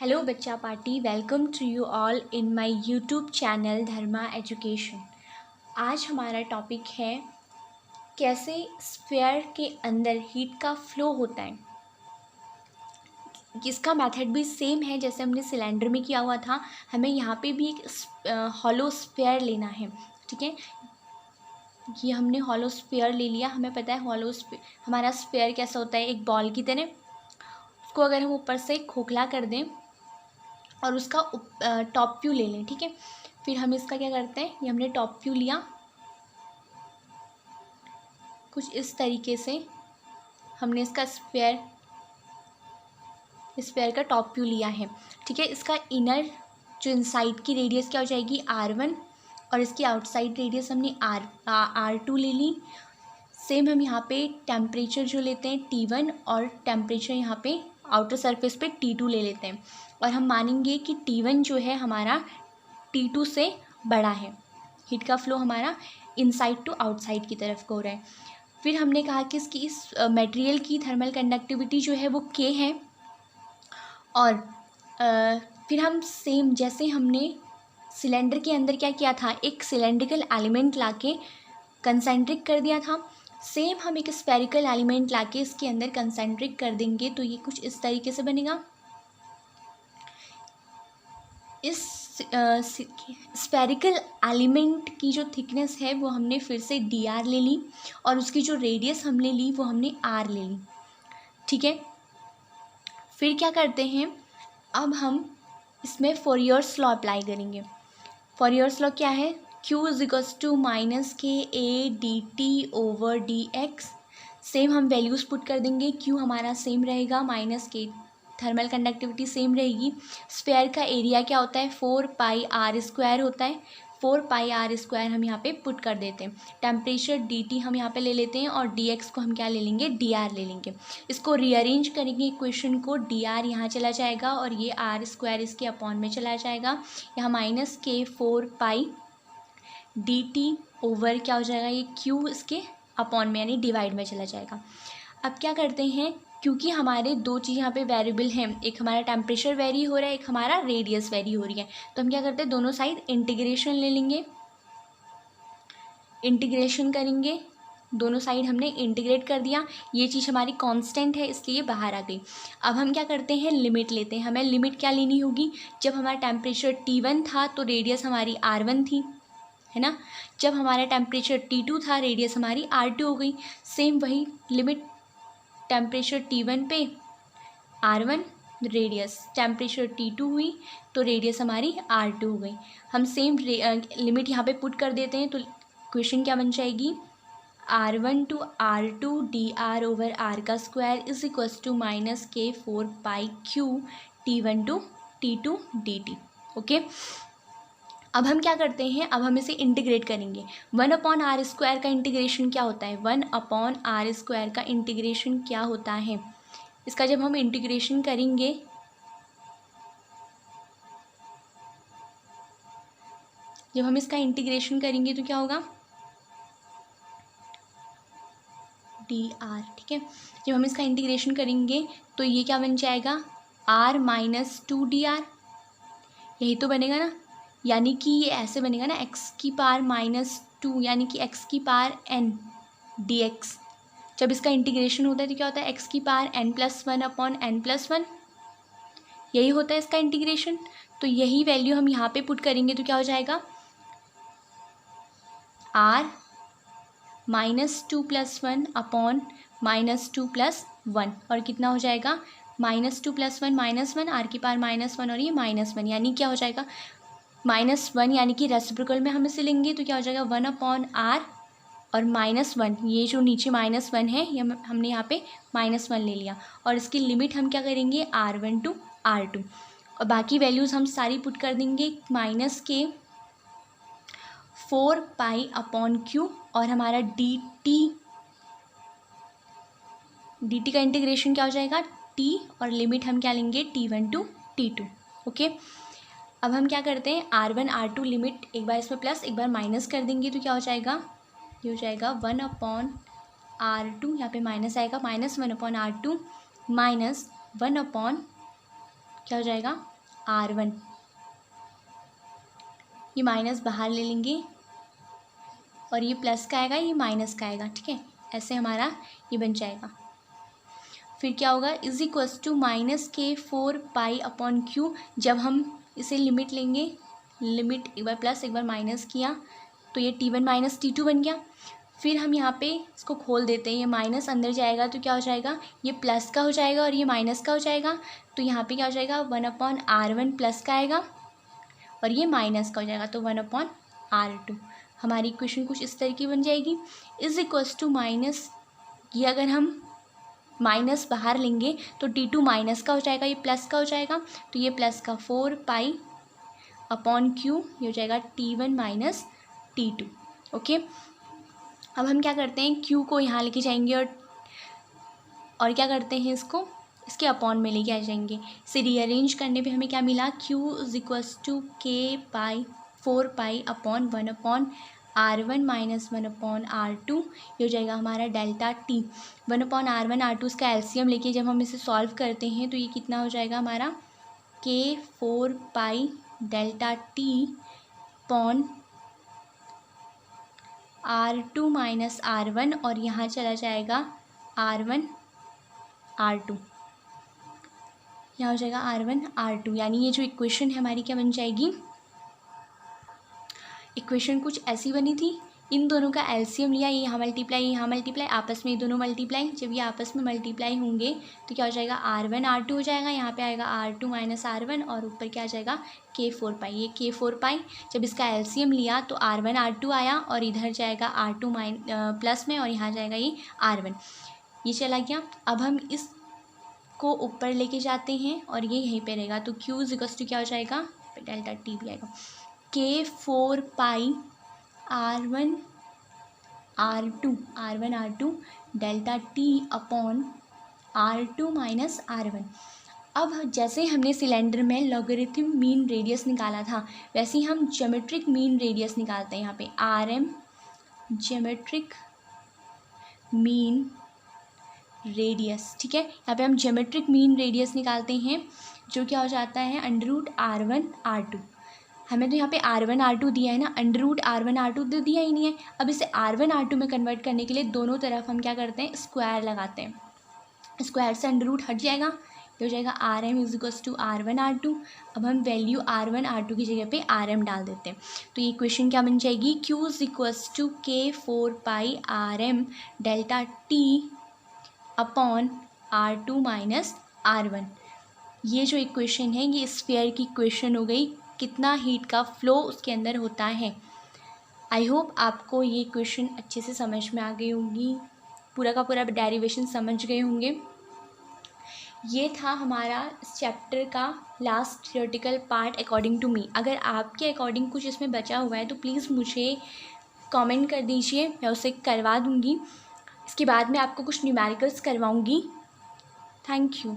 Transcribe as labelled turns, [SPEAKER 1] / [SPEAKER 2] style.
[SPEAKER 1] Hello बच्चा party, welcome to you all in my YouTube channel Dharma education. आज हमारा topic है कैसे स्फीयर के अंदर हीट का फ्लो होता है। इसका मेथड भी सेम है जैसे हमने सिलेंडर में किया हुआ था। हमें यहाँ पे भी एक हॉलो स्फीयर लेना है। ठीक है, ये हमने हॉलो स्फीयर ले लिया। हमें पता है हॉलो हमारा स्फीयर कैसा होता है, एक बॉल की तरह। उसको अगर हम ऊपर से खोखला कर दें और उसका टॉप व्यू ले लें, ठीक है। फिर हम इसका क्या करते हैं, ये हमने टॉप व्यू लिया कुछ इस तरीके से। हमने इसका स्फीयर का टॉप व्यू लिया है, ठीक है। इसका इनर जो इनसाइड की रेडियस क्या हो जाएगी R1 और इसकी आउटसाइड रेडियस हमने R2 ले ली। सेम हम यहाँ पे टेम्परेचर जो लेते हैं T1 और टेम्परेचर यहाँ पे आउटर सरफेस पे T2 ले लेते हैं और हम मानेंगे कि T1 जो है हमारा T2 से बड़ा है। हीट का फ्लो हमारा इनसाइड टू आउटसाइड की तरफ को हो रहा है। फिर हमने कहा कि इसकी इस मटेरियल की थर्मल कंडक्टिविटी जो है वो K है। और फिर हम सेम जैसे हमने सिलेंडर के अंदर क्या किया था, एक सिलेंड्रिकल एलिमेंट लाके कंसेंट्रिक कर दिया था। सेम हम एक स्फेरिकल एलिमेंट लाके इसके अंदर कंसेंट्रिक कर देंगे तो ये कुछ इस तरीके से बनेगा। इस स्फेरिकल एलिमेंट की जो थिकनेस है वो हमने फिर से dr ले ली और उसकी जो रेडियस हमने ली वो हमने r ले ली, ठीक है। फिर क्या करते हैं, अब हम इसमें फोरियर्स लॉ अप्लाई करेंगे। फोरियर्स लॉ क्या है, Q is equals to -KA/dt/dx। Same हम वैल्यूज़ पुट कर देंगे। Q हमारा सेम रहेगा, -K थर्मल कंडक्टिविटी सेम रहेगी। स्फीयर का एरिया क्या होता है, 4πr² होता है। 4πr² हम यहाँ पे पुट कर देते हैं। टेम्परेचर dt हम यहाँ पे ले लेते हैं और dx को हम क्या ले लेंगे, dr ले लेंगे। इसको रीअरेंज करेंगे इक्वेशन को, dr यहाँ चला जाएगा और ये r² इसके अपॉन में चला जाएगा। यहाँ -K 4π dt ओवर क्या हो जाएगा, ये q इसके अपॉन में यानी डिवाइड में चला जाएगा। अब क्या करते हैं, क्योंकि हमारे दो चीज़ यहाँ पे वेरिएबल हैं, एक हमारा टेम्परेचर वेरी हो रहा है, एक हमारा रेडियस वेरी हो रही है, तो हम क्या करते हैं दोनों साइड इंटीग्रेशन ले लेंगे। इंटीग्रेशन करेंगे, दोनों साइड हमने इंटीग्रेट कर दिया। ये चीज़ हमारी कांस्टेंट है इसलिए बाहर आ गई। अब हम क्या करते हैं, लिमिट लेते हैं। हमें लिमिट क्या लेनी होगी, जब हमारा टेम्परेचर T1 था तो रेडियस हमारी R1 थी, है ना। जब हमारा टेम्परेचर T2 था रेडियस हमारी R2 हो गई। सेम वही लिमिट, टेम्परेचर T1 पे R1 रेडियस, टेम्परेचर T2 हुई तो रेडियस हमारी R2 हो गई। हम सेम लिमिट यहाँ पे पुट कर देते हैं तो इक्वेशन क्या बन जाएगी, R1 to R2 dr/r² is equals to -K 4π/Q T1 to T2 dt। Okay, अब हम क्या करते हैं, अब हम इसे इंटीग्रेट करेंगे। 1/r² का इंटीग्रेशन क्या होता है, 1/r² का इंटीग्रेशन क्या होता है, इसका जब हम इंटीग्रेशन करेंगे तो क्या होगा, dr, ठीक है। जब हम इसका इंटीग्रेशन करेंगे तो ये क्या बन जाएगा, r - 2dr, यही तो बनेगा ना। यानी कि ये ऐसे बनेगा ना, x⁻⁻2 यानी कि x⁻n dx। जब इसका इंटीग्रेशन होता है तो क्या होता है, x⁻n+1/n+1, यही होता है इसका इंटीग्रेशन। तो यही वैल्यू हम यहाँ पे पुट करेंगे तो क्या हो जाएगा, r -2 + 1/-2 + 1 और कितना हो जाएगा, -2 + 1 -1, r⁻−1 और ये -1 यानी क्या हो जाएगा, -1 यानी कि रेसिप्रोकल में हम इसे लेंगे तो क्या हो जाएगा 1/r और -1, ये जो नीचे -1 है ये हमने यहाँ पे -1 ले लिया और इसकी लिमिट हम क्या करेंगे, R1 to R2 और बाकी वैल्यूज़ हम सारी पुट कर देंगे। -K 4π/Q और हमारा dt का इंटीग्रेशन क्या हो जाएगा, t और लिमिट हम क्या लेंगे, T1 to T2। ओके, अब हम क्या करते हैं, R1 R2 लिमिट एक बार इसमें प्लस एक बार माइनस कर देंगे तो क्या हो जाएगा, ये हो जाएगा 1/R2, यहाँ पे माइनस आएगा, -1/R2 -1 क्या हो जाएगा, R1, ये माइनस बाहर ले लेंगे और ये प्लस का आएगा, ये माइनस का आएगा, ठीक है। ऐसे हमारा ये बन जाएगा। फिर क्या होगा, is equals to minus K4π/Q। जब हम इसे लिमिट लेंगे, लिमिट एक बार प्लस एक बार माइनस किया तो ये T1 माइनस T2 बन गया। फिर हम यहाँ पे इसको खोल देते हैं, ये माइनस अंदर जाएगा तो क्या हो जाएगा, ये प्लस का हो जाएगा और ये माइनस का हो जाएगा। तो यहाँ पे क्या हो जाएगा, 1/R1 प्लस का आएगा और ये माइनस का हो जाएगा, तो 1/R2। हमारी इक्वेशन कुछ इस तरह की बन जाएगी। इज इक्वल्स टू माइनस, ये अगर हम माइनस बाहर लेंगे तो T2 माइनस का हो जाएगा, ये प्लस का हो जाएगा, तो ये प्लस का 4π/Q, ये हो जाएगा T1 माइनस T2। ओके, अब हम क्या करते हैं, Q को यहाँ लेके जाएंगे और क्या करते हैं, इसको इसके अपॉन में लेके आ जाएंगे। इसे रीअरेंज करने पे हमें क्या मिला, Q is equals to K/4π/1/R1 minus 1/R2, ये हो जाएगा हमारा डेल्टा T। 1/R1 R2 इसका एलसीएम लेके जब हम इसे सॉल्व करते हैं तो ये कितना हो जाएगा हमारा, K4π delta T pawn R2 minus R1 और यहाँ चला जाएगा R1 R2, यहाँ हो जाएगा R1 R2। यानी ये जो इक्वेशन है हमारी क्या बन जाएगी, इक्वेशन कुछ ऐसी बनी थी। इन दोनों का एलसीएम लिया, ये यहाँ मल्टीप्लाई, यहाँ मल्टीप्लाई, आपस में ये दोनों मल्टीप्लाई। जब ये आपस में मल्टीप्लाई होंगे तो क्या हो जाएगा, R1 R2 हो जाएगा, यहाँ पे आएगा R2 माइनस R1 और ऊपर क्या आ जाएगा, K4π। ये K4π जब इसका एलसीएम लिया तो R1 R2 आया और इधर जाएगा R2 प्लस में और यहाँ जाएगा ये R1, ये चला गया। अब हम इस को ऊपर लेके जाते हैं और ये यहीं पे रहेगा, तो Q इक्वल्स टू क्या हो जाएगा, डेल्टा T भी आएगा, K4π/R1 R2 delta T upon R2 minus R1। अब जैसे हमने सिलेंडर में लॉगरिथम मीन रेडियस निकाला था, वैसे ही हम ज्योमेट्रिक मीन रेडियस निकालते हैं। यहाँ पे RM ज्योमेट्रिक मीन रेडियस, ठीक है। यहाँ पे हम ज्योमेट्रिक मीन रेडियस निकालते हैं, जो क्या हो जाता है, √R1 R2। हमें तो यहाँ पे R1 R2 दिया है ना, √R1 R2 तो दिया ही नहीं है। अब इसे R1 R2 में कन्वर्ट करने के लिए दोनों तरफ हम क्या करते हैं, स्क्वायर लगाते हैं। स्क्वायर से अंडर रूट हट जाएगा, ये हो जाएगा RM is equals to R1 R2। अब हम वैल्यू R1 R2 की जगह पे RM डाल देते हैं, तो ये इक्वेशन क्या बन जाएगी, Q is equals to K4π/RM delta T upon R2 minus R1। ये जो इक्वेशन है ये स्फीयर की इक्वेशन हो गई, कितना हीट का फ्लो उसके अंदर होता है। आई होप आपको ये इक्वेशन अच्छे से समझ में आ गई होंगी, पूरा का पूरा डेरिवेशन समझ गए होंगे। ये था हमारा इस चैप्टर का last theoretical part according to me. अगर आपके अकॉर्डिंग कुछ इसमें बचा हुआ है तो प्लीज़ मुझे कमेंट कर दीजिए, मैं उसे करवा दूँगी। इसके बाद मैं आपको कुछ न्यूमेरिकल्स करवाऊँगी। Thank you.